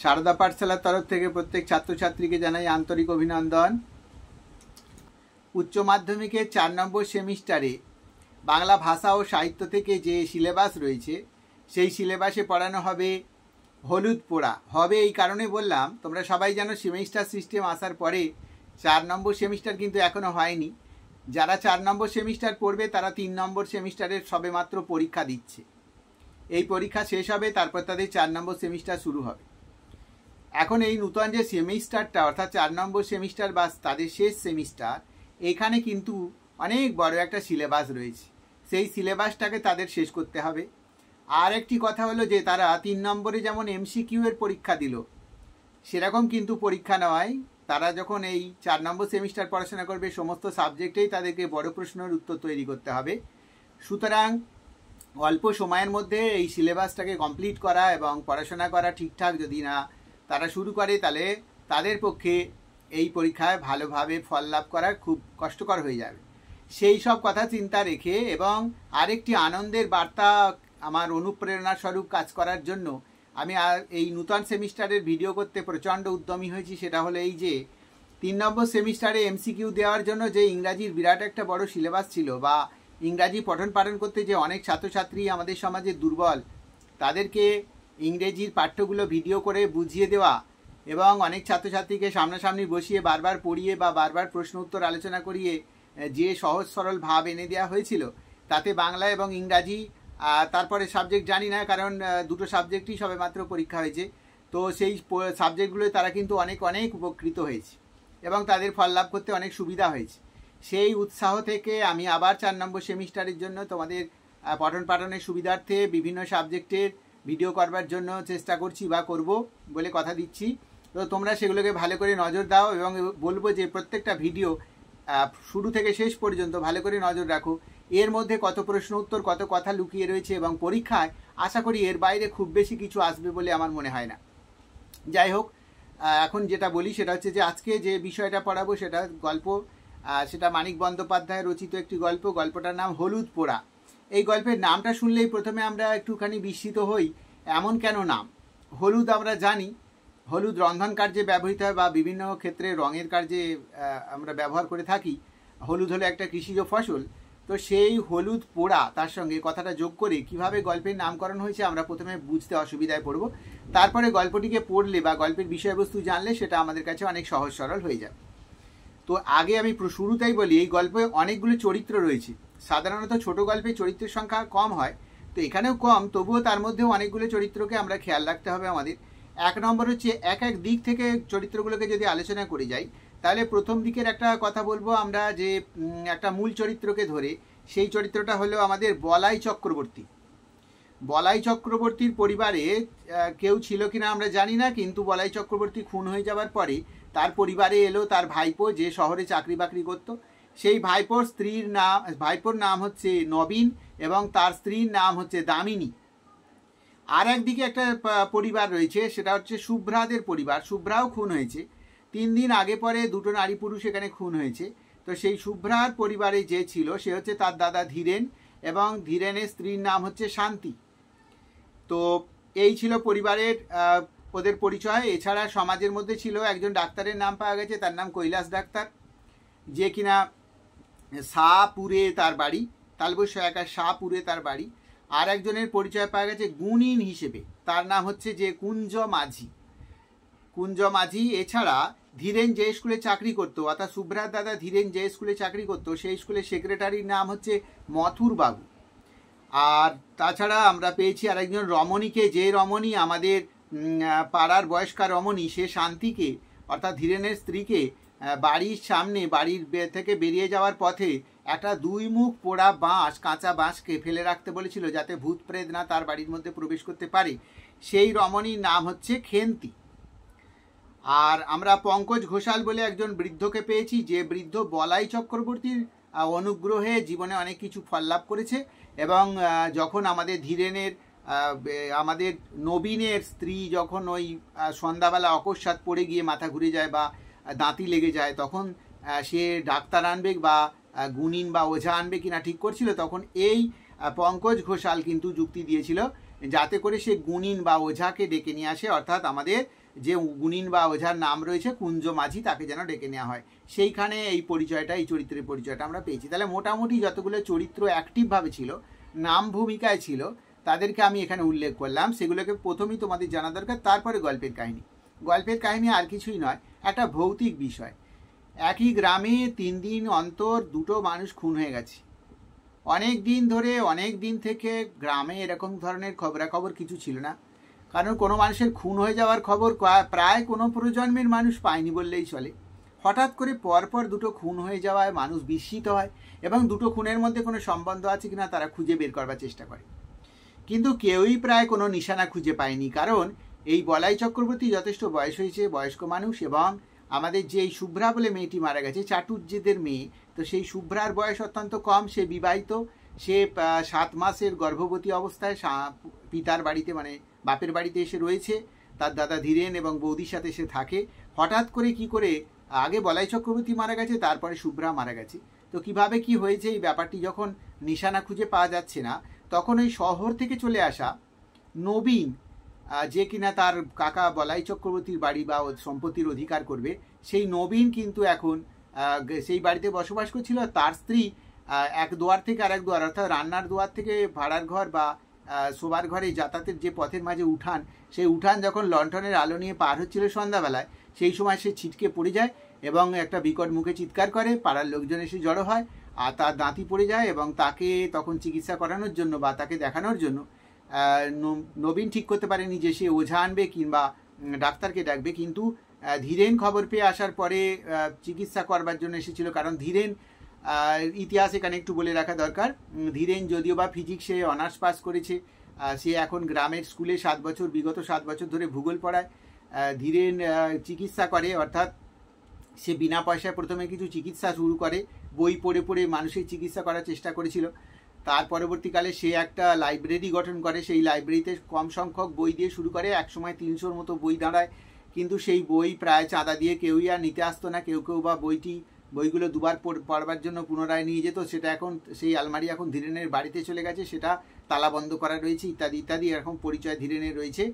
সারদা পাঠশালার তরফ থেকে প্রত্যেক ছাত্রছাত্রীকে জানাই আন্তরিক অভিনন্দন। উচ্চ মাধ্যমিকের 4 নম্বর সেমিস্টারে বাংলা ভাষা ও সাহিত্য থেকে যে সিলেবাস রয়েছে সেই সিলেবাসে পড়ানো হবে হলুদ পোড়া। হবে এই কারণে বললাম, তোমরা সবাই জানো সেমিস্টার সিস্টেম আসার পরে 4 নম্বর সেমিস্টার কিন্তু এখনও হয়নি। যারা 4 নম্বর সেমিস্টার পড়বে তারা 3 নম্বর সেমিস্টারের সবেমাত্র পরীক্ষা দিচ্ছে। এই পরীক্ষা শেষ হবে, তারপর তাদের 4 নম্বর সেমিস্টার শুরু হবে। এখন এই নূতন যে সেমিস্টারটা অর্থাৎ 4 নম্বর সেমিস্টার বা তাদের শেষ সেমিস্টার, এখানে কিন্তু অনেক বড় একটা সিলেবাস রয়েছে। সেই সিলেবাসটাকে তাদের শেষ করতে হবে। আর একটি কথা হলো যে তারা 3 নম্বরে যেমন এমসিকিউ এর পরীক্ষা দিল, সেরকম কিন্তু পরীক্ষা নয়। তারা যখন এই 4 নম্বর সেমিস্টার পড়াশোনা করবে, সমস্ত সাবজেক্টেই তাদেরকে বড় প্রশ্নের উত্তর তৈরি করতে হবে। সুতরাং অল্প সময়ের মধ্যে এই সিলেবাসটাকে কমপ্লিট করা এবং পড়াশোনা করা ঠিকঠাক যদি না তারা শুরু করে, তাহলে তাদের পক্ষে এই পরীক্ষায় ভালোভাবে ফল লাভ করা খুব কষ্টকর হয়ে যাবে। সেই সব কথা চিন্তা রেখে এবং আরেকটি আনন্দের বার্তা আমার অনুপ্রেরণা স্বরূপ কাজ করার জন্য আমি এই নূতন সেমিস্টারের ভিডিও করতে প্রচণ্ড উদ্যমী হয়েছি। সেটা হলো এই যে 3 নম্বর সেমিস্টারে এমসিকিউ দেওয়ার জন্য যে ইংরাজির বিরাট একটা বড় সিলেবাস ছিল, বা ইংরাজি পঠন পাঠন করতে যে অনেক ছাত্রছাত্রী আমাদের সমাজে দুর্বল, তাদেরকে ইংরেজির পাঠ্যগুলো ভিডিও করে বুঝিয়ে দেওয়া এবং অনেক ছাত্রছাত্রীকে সামনাসামনি বসিয়ে বারবার পড়িয়ে বা বারবার প্রশ্ন উত্তর আলোচনা করিয়ে যে সহজ সরল ভাব এনে দেওয়া হয়েছিল, তাতে বাংলা এবং ইংরাজি তারপরে সাবজেক্ট জানি না, কারণ দুটো সাবজেক্টই সবেমাত্র পরীক্ষা হয়েছে। তো সেই সাবজেক্টগুলোয় তারা কিন্তু অনেক অনেক উপকৃত হয়েছে এবং তাদের ফল লাভ করতে অনেক সুবিধা হয়েছে। সেই উৎসাহ থেকে আমি আবার 4 নম্বর সেমিস্টারের জন্য তোমাদের পঠন পাঠনের সুবিধার্থে বিভিন্ন সাবজেক্টের ভিডিও করবার জন্য চেষ্টা করছি বা করব বলে কথা দিচ্ছি। তো তোমরা সেগুলোকে ভালো করে নজর দাও এবং বলবো যে প্রত্যেকটা ভিডিও শুরু থেকে শেষ পর্যন্ত ভালো করে নজর রাখো। এর মধ্যে কত প্রশ্ন উত্তর, কত কথা লুকিয়ে রয়েছে এবং পরীক্ষায় আশা করি এর বাইরে খুব বেশি কিছু আসবে বলে আমার মনে হয় না। যাই হোক, এখন যেটা বলি সেটা হচ্ছে যে আজকে যে বিষয়টা পড়াবো সেটা গল্প, সেটা মানিক বন্দ্যোপাধ্যায় রচিত একটি গল্প। গল্পটার নাম হলুদ পোড়া। এই গল্পের নামটা শুনলেই প্রথমে আমরা একটুখানি বিস্মিত হই, এমন কেন নাম? হলুদ আমরা জানি, হলুদ রন্ধন কার্যে ব্যবহৃত হয় বা বিভিন্ন ক্ষেত্রে রঙের কার্যে আমরা ব্যবহার করে থাকি। হলুদ হলো একটা কৃষিজ ফসল। তো সেই হলুদ পোড়া তার সঙ্গে কথাটা যোগ করে কিভাবে গল্পের নামকরণ হয়েছে আমরা প্রথমে বুঝতে অসুবিধায় পড়ব। তারপরে গল্পটিকে পড়লে বা গল্পের বিষয়বস্তু জানলে সেটা আমাদের কাছে অনেক সহজ সরল হয়ে যাবে। তো আগে আমি শুরুতেই বলি, এই গল্পে অনেকগুলো চরিত্র রয়েছে। সাধারণত ছোট গল্পে চরিত্রের সংখ্যা কম হয়, তো এখানেও কম, তবুও তার মধ্যেও অনেকগুলো চরিত্রকে আমরা খেয়াল রাখতে হবে আমাদের। 1 নম্বর হচ্ছে এক এক দিক থেকে চরিত্রগুলোকে যদি আলোচনা করে যাই, তাহলে প্রথম দিকের একটা কথা বলবো আমরা, যে একটা মূল চরিত্রকে ধরে, সেই চরিত্রটা হলো আমাদের বলাই চক্রবর্তী। বলাই চক্রবর্তীর পরিবারে কেউ ছিল কিনা আমরা জানি না, কিন্তু বলাই চক্রবর্তী খুন হয়ে যাওয়ার পরে তার পরিবারে এলো তার ভাইপো, যে শহরে চাকরি বাকরি করত। সেই ভাইপোর নাম হচ্ছে নবীন এবং তার স্ত্রীর নাম হচ্ছে দামিনী। আর একদিকে একটা পরিবার রয়েছে, সেটা হচ্ছে শুভ্রাদের পরিবার। শুভ্রাও খুন হয়েছে 3 দিন আগে পরে, দুটো নারী পুরুষ এখানে খুন হয়েছে। তো সেই শুভ্রার পরিবারে যে ছিল সে হচ্ছে তার দাদা ধীরেন এবং ধীরেনের স্ত্রীর নাম হচ্ছে শান্তি। তো এই ছিল পরিবারের ওদের পরিচয়। এছাড়া সমাজের মধ্যে ছিল একজন ডাক্তারের নাম পাওয়া গেছে, তার নাম কৈলাস ডাক্তার, যে কিনা শাহপুরে তার বাড়ি, তালবস্য এলাকার শাহপুরে তার বাড়ি। আর একজনের পরিচয় পাওয়া গেছে গুণিন হিসেবে, তার নাম হচ্ছে যে কুঞ্জ মাঝি। এছাড়া ধীরেন যে স্কুলে চাকরি করতো, অর্থাৎ শুভ্রার দাদা ধীরেন যে স্কুলে চাকরি করতো, সেই স্কুলের সেক্রেটারির নাম হচ্ছে মথুর বাবু। আর তাছাড়া আমরা পেয়েছি আরেকজন রমণীকে, যে রমণী আমাদের পাড়ার বয়স্কা রমণী, সে শান্তিকে অর্থাৎ ধীরেনের স্ত্রীকে বাড়ির সামনে, বাড়ির থেকে বেরিয়ে যাওয়ার পথে একটা 2 মুখ পোড়া কাঁচা বাঁশকে ফেলে রাখতে বলেছিল, যাতে ভূত প্রেত না তার বাড়ির মধ্যে প্রবেশ করতে পারে। সেই রমণীর নাম হচ্ছে খেন্তি। আর আমরা পঙ্কজ ঘোষাল বলে একজন বৃদ্ধকে পেয়েছি, যে বৃদ্ধ বলাই চক্রবর্তীর অনুগ্রহে জীবনে অনেক কিছু ফল লাভ করেছে এবং যখন আমাদের নবীনের স্ত্রী যখন ওই সন্ধ্যাবেলা অকস্মাৎ পড়ে গিয়ে মাথা ঘুরে যায় বা দাঁতি লেগে যায়, তখন সে ডাক্তার আনবে বা গুণিন বা ওঝা আনবে কিনা ঠিক করছিল, তখন এই পঙ্কজ ঘোষাল কিন্তু যুক্তি দিয়েছিল যাতে করে সে গুণিন বা ওঝাকে ডেকে নিয়ে আসে, অর্থাৎ আমাদের যে গুণিন বা ওঝার নাম রয়েছে কুঞ্জ মাঝি, তাকে যেন ডেকে নেওয়া হয়। সেইখানে এই পরিচয়টা, এই চরিত্রের পরিচয়টা আমরা পেয়েছি। তাহলে মোটামুটি যতগুলো চরিত্র অ্যাক্টিভভাবে ছিল, নাম ভূমিকায় ছিল, তাদেরকে আমি এখানে উল্লেখ করলাম। সেগুলোকে প্রথমেই তোমাদের জানা দরকার, তারপরে গল্পের কাহিনী। গল্পের কাহিনী আর কিছুই নয়, একটা ভৌতিক বিষয়। একই গ্রামে 3 দিন অন্তর 2টো মানুষ খুন হয়ে গেছে। অনেক দিন ধরে, অনেক দিন থেকে গ্রামে এরকম ধরনের খবরাখবর কিছু ছিল না, কারণ কোনো মানুষের খুন হয়ে যাওয়ার খবর প্রায় কোনো প্রজন্মের মানুষ পায়নি বললেই চলে। হঠাৎ করে পরপর 2টো খুন হয়ে যাওয়ায় মানুষ বিস্মিত হয় এবং 2টো খুনের মধ্যে কোনো সম্বন্ধ আছে কিনা তারা খুঁজে বের করবার চেষ্টা করে, কিন্তু কেউই প্রায় কোনো নিশানা খুঁজে পায়নি। কারণ এই বলাই চক্রবর্তী যথেষ্ট বয়স হয়েছে, বয়স্ক মানুষ, এবং আমাদের যে এই শুভ্রা বলে মেয়েটি মারা গেছে, চাটুর্যেদের মেয়ে, তো সেই শুভ্রার বয়স অত্যন্ত কম। সে বিবাহিত, সে 7 মাসের গর্ভবতী অবস্থায় পিতার বাড়িতে, মানে বাপের বাড়িতে এসে রয়েছে। তার দাদা ধীরেন এবং বৌদির সাথে সে থাকে। হঠাৎ করে কি করে, আগে বলাই চক্রবর্তী মারা গেছে, তারপরে শুভ্রা মারা গেছে। তো কিভাবে কি হয়েছে এই ব্যাপারটি যখন নিশানা খুঁজে পাওয়া যাচ্ছে না, তখন ওই শহর থেকে চলে আসা নবীন, যে কিনা তার কাকা বলাই চক্রবর্তীর বাড়ি বা সম্পত্তির অধিকার করবে, সেই নবীন কিন্তু এখন সেই বাড়িতে বসবাস করছিল। তার স্ত্রী এক দুয়ার থেকে আরেক দুয়ার, অর্থাৎ রান্নার দুয়ার থেকে ভাড়ার ঘর বা শোবার ঘরে যাতায়াতের যে পথের মাঝে উঠান, সেই উঠান যখন লণ্ঠনের আলো নিয়ে পার হচ্ছিল সন্ধ্যাবেলায়, সেই সময় সে ছিটকে পড়ে যায় এবং একটা বিকট মুখে চিৎকার করে। পাড়ার লোকজন এসে জড়ো হয়, আর তার দাঁতি পড়ে যায় এবং তাকে তখন চিকিৎসা করানোর জন্য বা তাকে দেখানোর জন্য নবীন ঠিক করতে পারেনি যে সে ওঝা আনবে কিংবা ডাক্তারকে ডাকবে। কিন্তু ধীরেন খবর পেয়ে আসার পরে চিকিৎসা করবার জন্য এসেছিল। কারণ ধীরেন, ইতিহাস এখানে একটু বলে রাখা দরকার, ধীরেন যদিও বা ফিজিক্সে অনার্স পাস করেছে, সে এখন গ্রামের স্কুলে 7 বছর, বিগত 7 বছর ধরে ভূগোল পড়ায়। ধীরেন চিকিৎসা করে, অর্থাৎ সে বিনা পয়সায় প্রথমে কিছু চিকিৎসা শুরু করে, বই পড়ে পড়ে মানুষের চিকিৎসা করার চেষ্টা করেছিল। তার পরবর্তীকালে সে একটা লাইব্রেরি গঠন করে, সেই লাইব্রেরিতে কম সংখ্যক বই দিয়ে শুরু করে, একসময় 300-র মতো বই দাঁড়ায়। কিন্তু সেই বই প্রায় চাঁদা দিয়ে কেউই আর নিতে আসতো না। কেউ কেউ বা বইগুলো দুবার পড়বার জন্য পুনরায় নিয়ে যেত। সেটা এখন, সেই আলমারি এখন ধীরেনের বাড়িতে চলে গেছে, সেটা তালা বন্ধ করা রয়েছে, ইত্যাদি ইত্যাদি। এরকম পরিচয় ধীরেনের রয়েছে।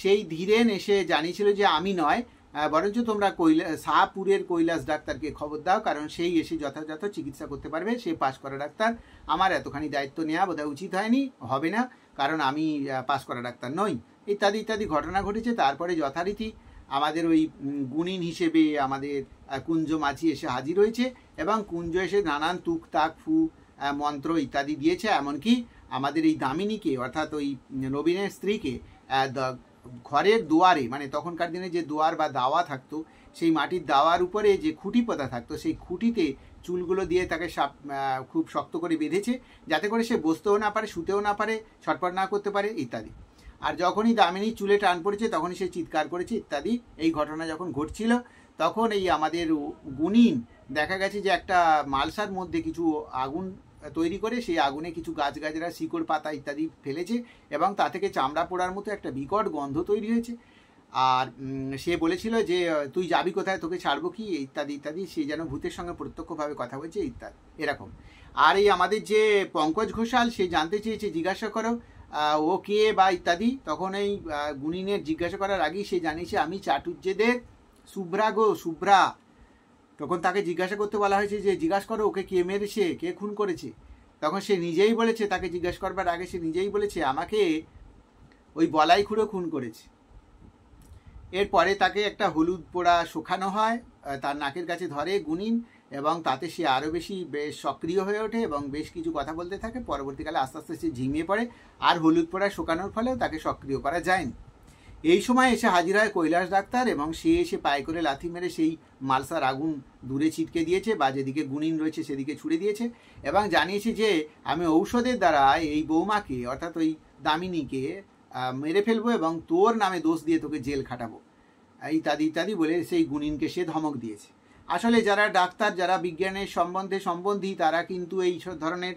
সেই ধীরেন এসে জানিয়েছিল যে আমি নয়, বরঞ্চ তোমরা শাহপুরের কৈলাস ডাক্তারকে খবর দাও, কারণ সেই এসে যথাযথ চিকিৎসা করতে পারবে, সে পাশ করা ডাক্তার। আমার এতখানি দায়িত্ব নেওয়া বোধহয় উচিত হয়নি, হবে না, কারণ আমি পাশ করা ডাক্তার নই, ইত্যাদি ইত্যাদি ঘটনা ঘটেছে। তারপরে যথারীতি আমাদের ওই গুণিন হিসেবে আমাদের কুঞ্জ মাঝি এসে হাজির হয়েছে এবং কুঞ্জ এসে নানান তুক তাক ফু মন্ত্র ইত্যাদি দিয়েছে। এমনকি আমাদের এই দামিনীকে, অর্থাৎ ওই নবীনের স্ত্রীকে, ঘরের দুয়ারে, মানে তখনকার দিনে যে দুয়ার বা দাওয়া থাকতো, সেই মাটির দাওয়ার উপরে যে খুঁটি পোতা থাকতো, সেই খুঁটিতে চুলগুলো দিয়ে তাকে খুব শক্ত করে বেঁধেছে, যাতে করে সে বসতেও না পারে, শুতেও না পারে, ছটফট না করতে পারে ইত্যাদি। আর যখনই দামিনী চুলে টান পড়েছে তখনই সে চিৎকার করেছে ইত্যাদি। এই ঘটনা যখন ঘটছিল, তখন এই আমাদের গুণিন দেখা গেছে যে একটা মালসার মধ্যে কিছু আগুন তৈরি করে সেই আগুনে কিছু গাছগাছরা, শিকড় পাতা ইত্যাদি ফেলেছে এবং তা থেকে চামড়া পোড়ার মতো একটা বিকট গন্ধ তৈরি হয়েছে। আর সে বলেছিল যে তুই যাবি কোথায়, তোকে ছাড়বো কি, ইত্যাদি ইত্যাদি। সে যেন ভূতের সঙ্গে প্রত্যক্ষভাবে কথা বলছে ইত্যাদি এরকম। আর এই আমাদের যে পঙ্কজ ঘোষাল, সে জানতে চেয়েছে জিজ্ঞাসা করো ও কে বা ইত্যাদি। তখন এই গুণিনের জিজ্ঞাসা করার আগেই সে জানিয়েছে আমি চাটুর্যেদের শুভ্রা গো, শুভ্রা। তখন তাকে জিজ্ঞাসা করতে বলা হয়েছে যে জিজ্ঞাসা করো ওকে কে মেরেছে, কে খুন করেছে। তখন সে নিজেই বলেছে, তাকে জিজ্ঞাসা করবার আগে সে নিজেই বলেছে আমাকে ওই বলাই খুঁড়ো খুন করেছে। এরপরে তাকে একটা হলুদ পোড়া শোখানো হয়, তার নাকের কাছে ধরে গুণিন, এবং তাতে সে আরও বেশ সক্রিয় হয়ে ওঠে এবং বেশ কিছু কথা বলতে থাকে। পরবর্তীকালে আস্তে আস্তে সে ঝিমিয়ে পড়ে, আর হলুদ পোড়া শোকানোর ফলেও তাকে সক্রিয় করা যায়নি। এই সময় এসে হাজির হয় কৈলাস ডাক্তার এবং সে এসে পায়ে করে লাথি মেরে সেই মালসার আগুন দূরে ছিটকে দিয়েছে বা যেদিকে গুণিন রয়েছে সেদিকে ছুড়ে দিয়েছে এবং জানিয়েছে যে আমি ঔষধের দ্বারা এই বৌমাকে, অর্থাৎ ওই দামিনীকে মেরে ফেলবো এবং তোর নামে দোষ দিয়ে তোকে জেল খাটাবো, ইত্যাদি ইত্যাদি বলে সেই গুণিনকে সে ধমক দিয়েছে। আসলে যারা ডাক্তার, যারা বিজ্ঞানের সম্বন্ধী, তারা কিন্তু এই ধরনের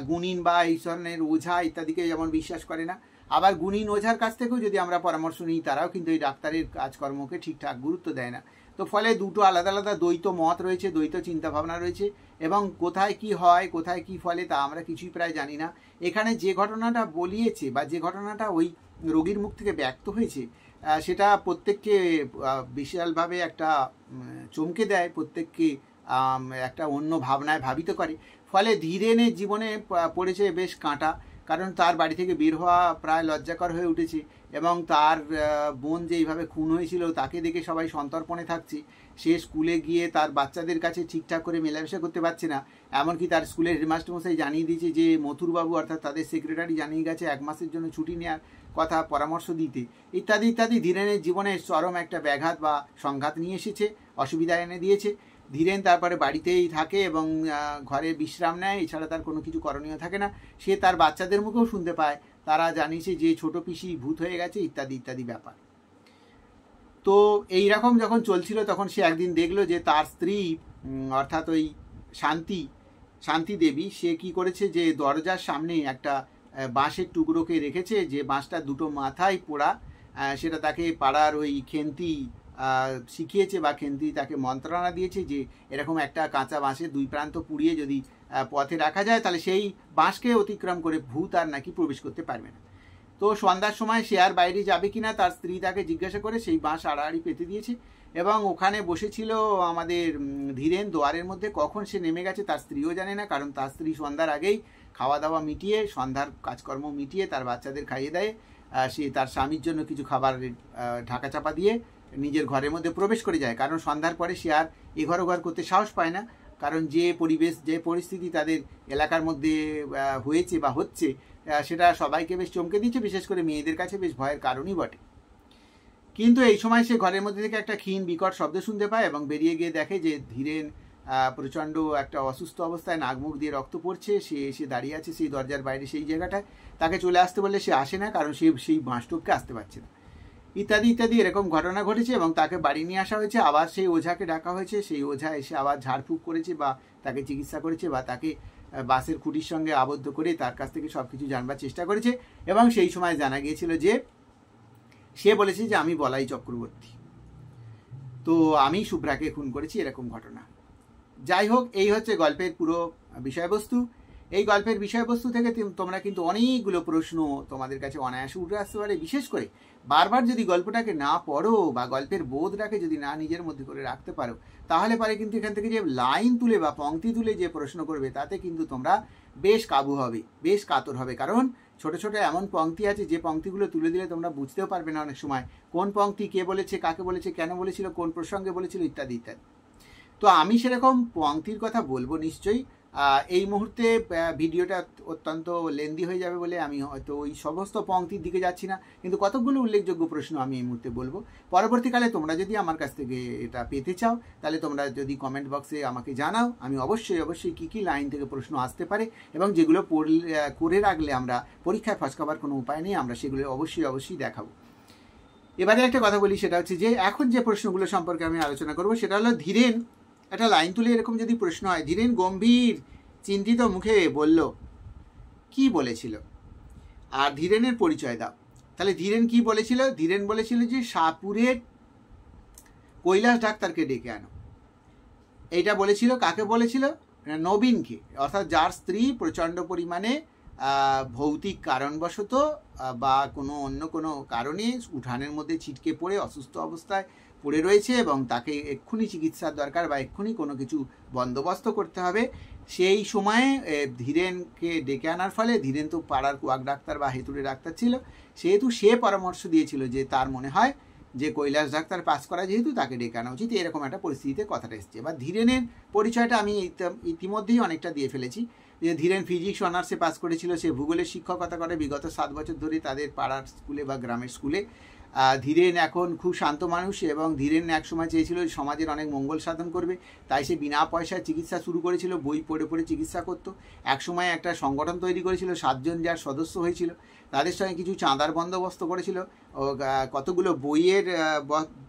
গুণিন বা এই ধরনের ওঝা ইত্যাদিকে যেমন বিশ্বাস করে না। আবার গুণী ওঝার কাছ থেকেও যদি আমরা পরামর্শ নিই, তারাও কিন্তু এই ডাক্তারের কাজকর্মকে ঠিকঠাক গুরুত্ব দেয় না। তো ফলে দুটো আলাদা আলাদা দ্বৈত মত রয়েছে, দ্বৈত চিন্তাভাবনা রয়েছে, এবং কোথায় কি হয়, কোথায় কি ফলে তা আমরা কিছুই প্রায় জানি না। এখানে যে ঘটনাটা বলিয়েছে বা যে ঘটনাটা ওই রোগীর মুখ থেকে ব্যক্ত হয়েছে, সেটা প্রত্যেককে বিশালভাবে একটা চমকে দেয়, প্রত্যেককে একটা অন্য ভাবনায় ভাবিত করে। ফলে ধীরেনের জীবনে পড়েছে বেশ কাঁটা, কারণ তার বাড়ি থেকে বের হওয়া প্রায় লজ্জাকর হয়ে উঠেছে, এবং তার বোন যে এইভাবে খুন হয়েছিল তাকে দেখে সবাই সন্তর্পণে থাকছে। সে স্কুলে গিয়ে তার বাচ্চাদের কাছে ঠিকঠাক করে মেলামেশা করতে পারছে না, এমনকি তার স্কুলের হেডমাস্টারমশাই জানিয়ে দিয়েছে যে মথুরবাবু অর্থাৎ তাদের সেক্রেটারি জানিয়ে গেছে 1 মাসের জন্য ছুটি নেওয়ার কথা, পরামর্শ দিতে, ইত্যাদি ইত্যাদি। ধীরেনের জীবনে চরম একটা ব্যাঘাত বা সংঘাত নিয়ে এসেছে, অসুবিধা এনে দিয়েছে। ধীরেন তারপরে বাড়িতেই থাকে এবং ঘরে বিশ্রাম নেয়, এছাড়া তার কোনো কিছু করণীয় থাকে না। সে তার বাচ্চাদের মুখেও শুনতে পায়, তারা জানিয়েছে যে ছোট পিসি ভূত হয়ে গেছে, ইত্যাদি ইত্যাদি ব্যাপার। তো এইরকম যখন চলছিল, তখন সে একদিন দেখলো যে তার স্ত্রী অর্থাৎ ওই শান্তি দেবী, সে কি করেছে যে দরজার সামনে একটা বাঁশের টুকরোকে রেখেছে, যে বাঁশটা দুটো মাথায় পোড়া। সেটা তাকে পাড়ার ওই খেন্তি শিখিয়েছে, বা খেন্তি তাকে মন্ত্রণা দিয়েছে যে এরকম একটা কাঁচা বাঁশের 2 প্রান্ত পুড়িয়ে যদি পথে রাখা যায়, তাহলে সেই বাঁশকে অতিক্রম করে ভূত আর নাকি প্রবেশ করতে পারবে না। তো সন্ধ্যার সময় সে আর বাইরে যাবে কিনা তার স্ত্রী তাকে জিজ্ঞাসা করে সেই বাঁশ আড়াআড়ি পেতে দিয়েছে, এবং ওখানে বসেছিল আমাদের ধীরেন দোয়ারের মধ্যে। কখন সে নেমে গেছে তার স্ত্রীও জানে না, কারণ তার স্ত্রী সন্ধ্যার আগেই খাওয়া দাওয়া মিটিয়ে, সন্ধ্যার কাজকর্ম মিটিয়ে, তার বাচ্চাদের খাইয়ে দেয়, সে তার স্বামীর জন্য কিছু খাবার ঢাকা চাপা দিয়ে নিজের ঘরের মধ্যে প্রবেশ করে যায়। কারণ সন্ধ্যার পরে সে আর এঘর ওঘর করতে সাহস পায় না, কারণ যে পরিবেশ, যে পরিস্থিতি তাদের এলাকার মধ্যে হয়েছে বা হচ্ছে, সেটা সবাইকে বেশ চমকে দিচ্ছে, বিশেষ করে মেয়েদের কাছে বেশ ভয়ের কারণই বটে। কিন্তু এই সময় সে ঘরের মধ্যে থেকে একটা ক্ষীণ বিকট শব্দ শুনতে পায়, এবং বেরিয়ে গিয়ে দেখে যে ধীরেন প্রচণ্ড একটা অসুস্থ অবস্থায়, নাক মুখ দিয়ে রক্ত পড়ছে, সে এসে দাঁড়িয়ে আছে সেই দরজার বাইরে সেই জায়গাটায়। তাকে চলে আসতে বললে সে আসে না, কারণ সে সেই বাঁশটুককে আসতে পারছে না, ইত্যাদি ইত্যাদি এরকম ঘটনা ঘটেছে। এবং তাকে বাড়ি নিয়ে আসা হয়েছে, আবার সেই ওঝাকে ডাকা হয়েছে, সেই ওঝা এসে আবার ঝাড়ফুঁক করেছে বা তাকে চিকিৎসা করেছে, বা তাকে বাসের খুঁটির সঙ্গে আবদ্ধ করে তার কাছ থেকে সব কিছু জানবার চেষ্টা করেছে। এবং সেই সময় জানা গিয়েছিল যে সে বলেছে যে আমি বলাই চক্রবর্তী, তো আমি শুভ্রাকে খুন করেছি, এরকম ঘটনা। যাই হোক, এই হচ্ছে গল্পের পুরো বিষয়বস্তু। এই গল্পের বিষয়বস্তু থেকে তোমরা কিন্তু অনেকগুলো প্রশ্ন তোমাদের কাছে অনায়াসে উঠে আসতে পারে। বিশেষ করে বারবার যদি গল্পটাকে না পড়ো বা গল্পের বোধটাকে যদি না নিজের মধ্যে করে রাখতে পারো, তাহলে পারে কিন্তু এখান থেকে যে লাইন তুলে বা পংক্তি তুলে যে প্রশ্ন করবে, তাতে কিন্তু তোমরা বেশ কাবু হবে, বেশ কাতর হবে। কারণ ছোট ছোট এমন পংক্তি আছে যে পংক্তিগুলো তুলে দিলে তোমরা বুঝতেও পারবে না অনেক সময় কোন পংক্তি কে বলেছে, কাকে বলেছে, কেন বলেছিল, কোন প্রসঙ্গে বলেছিল, ইত্যাদি ইত্যাদি। তো আমি সেরকম পংক্তির কথা বলবো নিশ্চয়ই। এই মুহূর্তে ভিডিওটা অত্যন্ত লেন্দি হয়ে যাবে বলে আমি হয়তো ওই সমস্ত পংক্তির দিকে যাচ্ছি না, কিন্তু কতকগুলো উল্লেখযোগ্য প্রশ্ন আমি এই মুহূর্তে বলবো। পরবর্তীকালে তোমরা যদি আমার কাছ থেকে এটা পেতে চাও, তাহলে তোমরা যদি কমেন্ট বক্সে আমাকে জানাও, আমি অবশ্যই কী কী লাইন থেকে প্রশ্ন আসতে পারে এবং যেগুলো করে রাখলে আমরা পরীক্ষায় ফসকাবার কোনো উপায় নেই, আমরা সেগুলো অবশ্যই দেখাবো। এবারে একটা কথা বলি, সেটা হচ্ছে যে এখন যে প্রশ্নগুলো সম্পর্কে আমি আলোচনা করবো, সেটা হলো ধীরেন একটা লাইন তুলে এরকম যদি প্রশ্ন হয়, ধীরেন গম্ভীর চিন্তিত মুখে বলল, কি বলেছিল, আর ধীরেনের পরিচয় দাও। তাহলে ধীরেন কি বলেছিল? ধীরেন বলেছিল যে শাহপুরের কৈলাস ডাক্তারকে ডেকে আনো। এইটা বলেছিল। কাকে বলেছিল? নবীনকে, অর্থাৎ যার স্ত্রী প্রচণ্ড পরিমাণে ভৌতিক কারণবশত বা অন্য কোনো কারণে উঠানের মধ্যে ছিটকে পড়ে অসুস্থ অবস্থায় পড়ে রয়েছে, এবং তাকে এক্ষুনি চিকিৎসার দরকার বা এক্ষুনি কোনো কিছু বন্দোবস্ত করতে হবে। সেই সময়ে ধীরেনকে ডেকে আনার ফলে, ধীরেন তো পাড়ার কুয়াক ডাক্তার বা হেতুড়ে ডাক্তার ছিল, সেহেতু সে পরামর্শ দিয়েছিল যে তার মনে হয় যে কৈলাস ডাক্তার পাস করা যেহেতু, তাকে ডেকে আনা উচিত। এরকম একটা পরিস্থিতিতে কথাটা এসছে। বা ধীরেনের পরিচয়টা আমি ইতিমধ্যেই অনেকটা দিয়ে ফেলেছি, যে ধীরেন ফিজিক্স অনার্সে পাস করেছিল, সে ভূগোলের শিক্ষকতা করে বিগত 7 বছর ধরে তাদের পাড়ার স্কুলে বা গ্রামের স্কুলে। ধীরেন এখন খুব শান্ত মানুষ, এবং ধীরেন এক সময় চেয়েছিল সমাজের অনেক মঙ্গল সাধন করবে, তাই সে বিনা পয়সায় চিকিৎসা শুরু করেছিল, বই পড়ে পড়ে চিকিৎসা করত। এক সময় একটা সংগঠন তৈরি করেছিল, 7 জন যার সদস্য হয়েছিল। তাদের সঙ্গে কিছু চাঁদার বন্দোবস্ত করেছিল, কতগুলো বইয়ের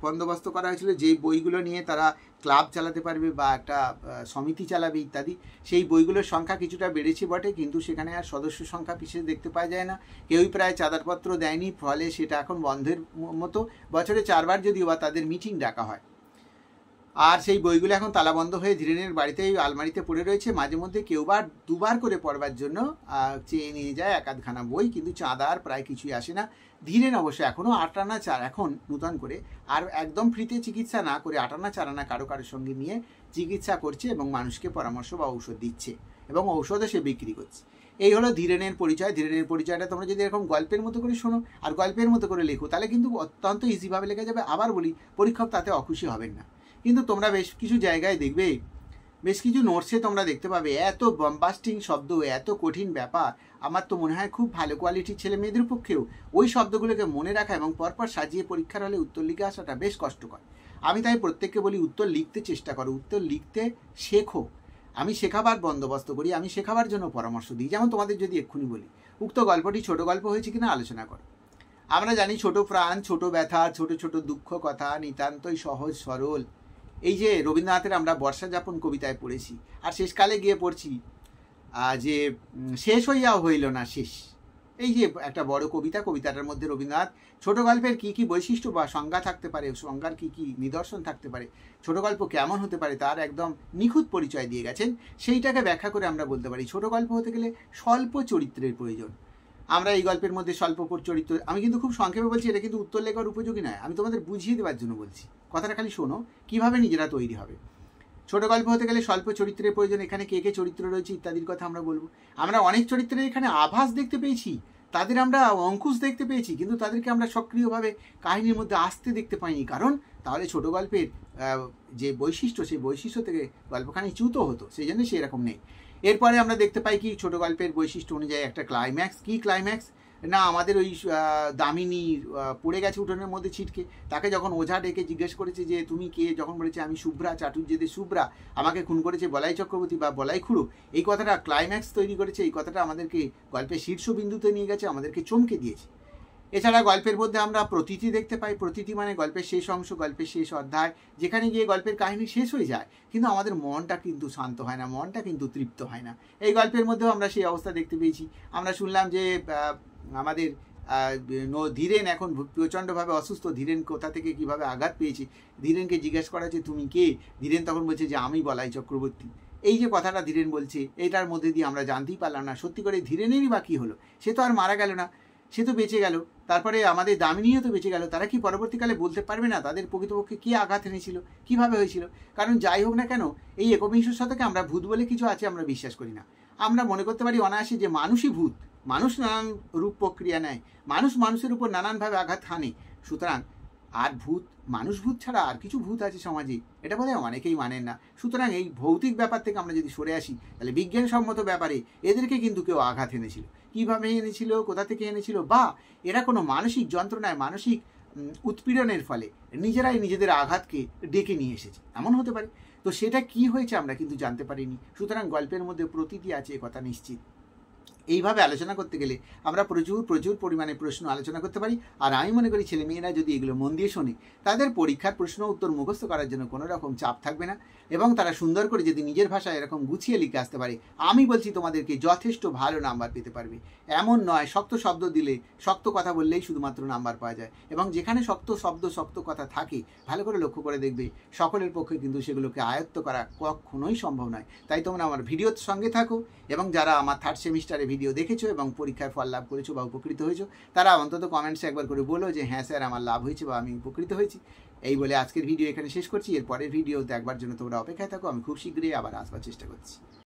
বন্দোবস্ত করা হয়েছিল, যেই বইগুলো নিয়ে তারা ক্লাব চালাতে পারবে বা একটা সমিতি চালাবে ইত্যাদি। সেই বইগুলোর সংখ্যা কিছুটা বেড়েছে বটে, কিন্তু সেখানে আর সদস্য সংখ্যা বিশেষ দেখতে পাওয়া যায় না, কেউই প্রায় চাঁদারপত্র দেয়নি, ফলে সেটা এখন বন্ধের মতো। বছরে 4 বার যদিও বা তাদের মিটিং ডাকা হয়। আর সেই বইগুলো এখন তালাবন্ধ হয়ে ধীরেনের বাড়িতেই আলমারিতে পড়ে রয়েছে। মাঝে মধ্যে কেউ বা 2 বার করে পড়বার জন্য চেয়ে নিয়ে যায় একাধখানা বই, কিন্তু চাঁদার প্রায় কিছুই আসে না। ধীরেন অবশ্য এখনও 8 আনা 4 এখন নূতন করে আর একদম ফ্রিতে চিকিৎসা না করে 8 আনা 4 আনা কারো সঙ্গে নিয়ে চিকিৎসা করছে এবং মানুষকে পরামর্শ বা ঔষধ দিচ্ছে এবং ঔষধও সে বিক্রি করছে। এই হলো ধীরেনের পরিচয়। ধীরেনের পরিচয়টা তোমরা যদি এরকম গল্পের মতো করে শোনো আর গল্পের মতো করে লেখো, তাহলে কিন্তু অত্যন্ত ইজিভাবে লেখা যাবে। আবার বলি, পরীক্ষক তাতে অখুশি হবেন না। কিন্তু তোমরা বেশ কিছু জায়গায় দেখবে, বেশ কিছু নোটসে তোমরা দেখতে পাবে এত বম্বাস্টিং শব্দ, এত কঠিন ব্যাপার, আমার তো মনে হয় খুব ভালো কোয়ালিটির ছেলে মেয়েদের পক্ষেও ওই শব্দগুলোকে মনে রাখা এবং পরপর সাজিয়ে পরীক্ষার হলে উত্তর লিখে আসাটা বেশ কষ্টকর। আমি তাই প্রত্যেককে বলি, উত্তর লিখতে চেষ্টা করো, উত্তর লিখতে শেখো। আমি শেখাবার বন্দোবস্ত করি, আমি শেখাবার জন্য পরামর্শ দিই। যেমন তোমাদের যদি এক্ষুনি বলি, উক্ত গল্পটি ছোট গল্প হয়েছে কিনা আলোচনা করো। আমরা জানি ছোট প্রাণ, ছোট ব্যথা, ছোট ছোট দুঃখ কথা নিতান্তই সহজ সরল। এই যে রবীন্দ্রনাথের আমরা বর্ষা যাপন কবিতায় পড়েছি, আর শেষকালে গিয়ে পড়ছি যে শেষ হইয়াও হইল না শেষ। এই যে একটা বড় কবিতা, কবিতাটার মধ্যে রবীন্দ্রনাথ ছোট গল্পের কী কী বৈশিষ্ট্য বা সংজ্ঞা থাকতে পারে, সংজ্ঞার কী কী নিদর্শন থাকতে পারে, ছোট গল্প কেমন হতে পারে, তার একদম নিখুঁত পরিচয় দিয়ে গেছেন। সেইটাকে ব্যাখ্যা করে আমরা বলতে পারি ছোট গল্প হতে গেলে স্বল্প চরিত্রের প্রয়োজন। আমরা এই গল্পের মধ্যে স্বল্প চরিত্র, আমি কিন্তু খুব সংক্ষেপে বলছি, এটা কিন্তু উত্তর লেখার উপযোগী নয়, আমি তোমাদের বুঝিয়ে দেওয়ার জন্য বলছি। কথাটা খালি শোনো, কীভাবে নিজেরা তৈরি হবে। ছোট গল্প হতে গেলে স্বল্প চরিত্রের প্রয়োজন, এখানে কে কে চরিত্র রয়েছে ইত্যাদির কথা আমরা বলবো। আমরা অনেক চরিত্রের এখানে আভাস দেখতে পেয়েছি, তাদের আমরা অঙ্কুশ দেখতে পেয়েছি, কিন্তু তাদেরকে আমরা সক্রিয়ভাবে কাহিনীর মধ্যে আসতে দেখতে পাইনি, কারণ তাহলে ছোট গল্পের যে বৈশিষ্ট্য, সেই বৈশিষ্ট্য থেকে গল্পখানি চ্যুত হতো, সেই জন্য সেরকম নেই। এরপরে আমরা দেখতে পাই কি ছোট গল্পের বৈশিষ্ট্য অনুযায়ী একটা ক্লাইম্যাক্স। কি ক্লাইম্যাক্স না, আমাদের ওই দামিনী পড়ে গেছে উঠোনের মধ্যে ছিটকে, তাকে যখন ওঝা ডেকে জিজ্ঞেস করেছে যে তুমি কে, যখন বলেছে আমি শুভ্রা, চাটুর্যেদের শুভ্রা, আমাকে খুন করেছে বলাই চক্রবর্তী বা বলাই খুড়ো, এই কথাটা ক্লাইম্যাক্স তৈরি করেছে। এই কথাটা আমাদেরকে গল্পের শীর্ষবিন্দুতে নিয়ে গেছে, আমাদেরকে চমকে দিয়েছে। এছাড়া গল্পের মধ্যে আমরা প্রতীতি দেখতে পাই। প্রতীতি মানে গল্পের শেষ অংশ, গল্পের শেষ অধ্যায়, যেখানে গিয়ে গল্পের কাহিনী শেষ হয়ে যায়, কিন্তু আমাদের মনটা কিন্তু শান্ত হয় না, মনটা কিন্তু তৃপ্ত হয় না। এই গল্পের মধ্যেও আমরা সেই অবস্থা দেখতে পেয়েছি। আমরা শুনলাম যে আমাদের ধীরেন এখন প্রচণ্ডভাবে অসুস্থ, ধীরেন কোথা থেকে কীভাবে আঘাত পেয়েছে, ধীরেনকে জিজ্ঞেস করা যে তুমি কে, ধীরেন তখন বলছে যে আমি বলাই চক্রবর্তী। এই যে কথাটা ধীরেন বলছে, এটার মধ্যে দিয়ে আমরা জানতেই পারলাম না সত্যি করে ধীরেনেরই বা কী হলো। সে তো আর মারা গেল না, সে তো বেঁচে গেল, তারপরে আমাদের দামিনীও তো বেঁচে গেল। তারা কি পরবর্তীকালে বলতে পারবে না তাদের প্রকৃতপক্ষে কী আঘাত এনেছিল, কীভাবে হয়েছিল? কারণ যাই হোক না কেন, এই 21 শতকে আমরা ভূত বলে কিছু আছে আমরা বিশ্বাস করি না। আমরা মনে করতে পারি অনায়াসে যে মানুষই ভূত, মানুষ নানান রূপ প্রক্রিয়া নেয়, মানুষ মানুষের উপর নানানভাবে আঘাত হানে। সুতরাং আর ভূত, মানুষ ভূত ছাড়া আর কিছু ভূত আছে সমাজে, এটা বোধহয় অনেকেই মানেন না। সুতরাং এই ভৌতিক ব্যাপার থেকে আমরা যদি সরে আসি, তাহলে বিজ্ঞানসম্মত ব্যাপারে এদেরকে কিন্তু কেউ আঘাত এনেছিল, কীভাবে এনেছিল, কোথা থেকে এনেছিল, বা এরা কোনো মানসিক যন্ত্রণায়, মানসিক উৎপীড়নের ফলে নিজেরাই নিজেদের আঘাতকে ডেকে নিয়ে এসেছে, এমন হতে পারে। তো সেটা কি হয়েছে আমরা কিন্তু জানতে পারিনি। সুতরাং গল্পের মধ্যে প্রতীতি আছে, এ কথা নিশ্চিত। এইভাবে আলোচনা করতে গেলে আমরা প্রচুর পরিমাণে প্রশ্ন আলোচনা করতে পারি। আর আমি মনে করি ছেলেমেয়েরা যদি এগুলো মন দিয়ে শোনে, তাদের পরীক্ষার প্রশ্ন উত্তর মুখস্থ করার জন্য কোনো রকম চাপ থাকবে না, এবং তারা সুন্দর করে যদি নিজের ভাষায় এরকম গুছিয়ে লিখে আসতে পারে, আমি বলছি তোমাদেরকে যথেষ্ট ভালো নাম্বার পেতে পারবে। এমন নয় শক্ত শব্দ দিলে, শক্ত কথা বললেই শুধুমাত্র নাম্বার পাওয়া যায়, এবং যেখানে শক্ত শব্দ, শক্ত কথা থাকে, ভালো করে লক্ষ্য করে দেখবে সকলের পক্ষে কিন্তু সেগুলোকে আয়ত্ত করা কখনোই সম্ভব নয়। তাই তোমরা আমার ভিডিওর সঙ্গে থাকো, এবং যারা আমার 3rd সেমিস্টারে ভিডিও দেখেছো এবং পরীক্ষায় ফল লাভ করেছো বা উপকৃত হয়েছো, তারা অন্তত কমেন্টসে একবার করে বলো যে হ্যাঁ স্যার আমার লাভ হয়েছে বা আমি উপকৃত হয়েছি। এই বলে আজকের ভিডিও এখানে শেষ করছি। এর পরের ভিডিও দেখবার জন্য তোমরা অপেক্ষায় থাকো, আমি খুব শীঘ্রই আবার আসবার চেষ্টা করছি।